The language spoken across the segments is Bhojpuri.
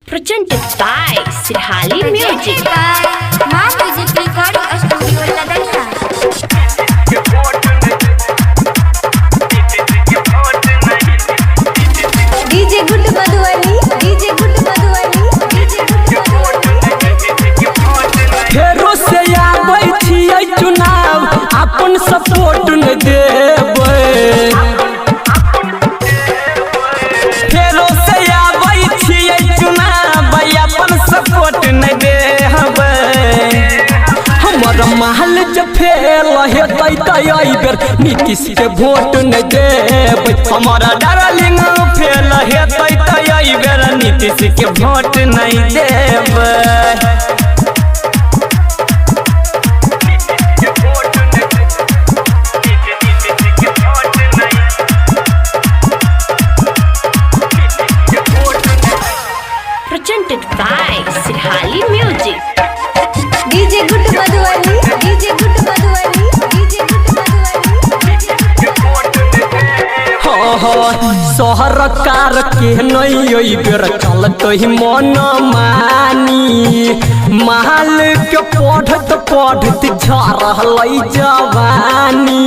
Presented by Sirhali Music. माँ music recording studio Ladaniya. DJ good Madhubani, DJ good Madhubani, DJ good Madhubani. फेरो से आबै छियै चुनाव अपन सपोर्ट न देबै। फेरो से आबै छियै चुनाव अपन सपोर्ट न देबै। हमर महल जब फेल हेतै त एहि बेर नीतीश के वोट न देबै। हमर डार्लिंग फेल हेतै त एहि बेर नीतीश के वोट नहीं देबै। Presented by Sirhali Music. DJ good Madhubani, DJ good Madhubani, DJ good Madhubani. सरकार के नहीं बेर चलते मन मानी। माल के पढ़त पढ़त झरल जवानी।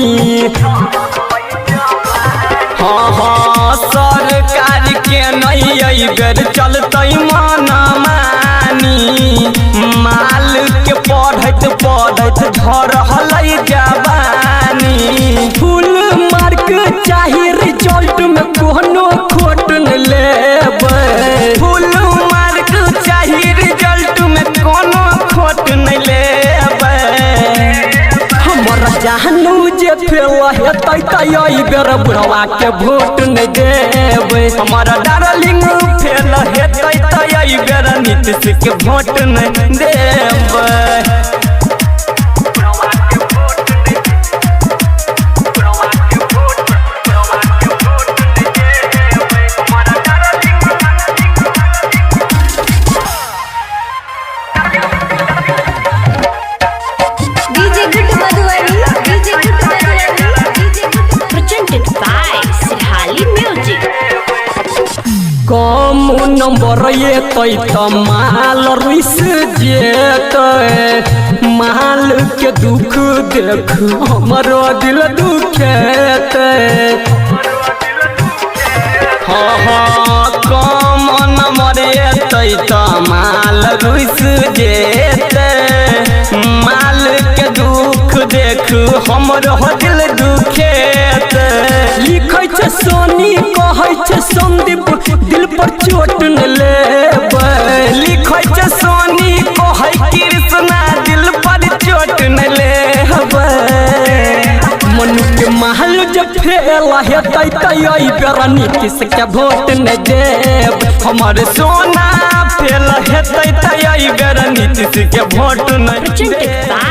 सरकार के नहीं बेर चलते मन मानी। माल के पढ़त पढ़त झरल जवानी। फुल मार्क चाही रिजल्ट में कोनो खोट न लेबै। फुल मार्क चाही रिजल्ट में कोनो खोट न लेबै। हमर जानू जे फेल हेतै त एहि बेर बुढ़वा के वोट न देबै। हमर डार्लिंग फेल हेतै त एहि बेर नीतीश के वोट न देबै। DJ good Madhubani, DJ good Madhubani, DJ good. Presented by Sirhali Music. Come number एतै त माल रुस जेतै। माल के दुख देख हमरो दिल दुखेतै। कम नंबर एतै त माल रुस जेतै। माल के दुख देख हमरो दिल दुखेतै। लिखै छै सोनी कहै छै संदीप दिल पर चोट न लेबै। लिखै छै सोनी कहै कृष्णा दिल पर चोट न लेबै। मनु के महल जब फेल हेतै त एहि बेर नीतीश के वोट न देब। हमर सोना फेल हेतै त एहि बेर नीतीश के वोट न Presented देब। by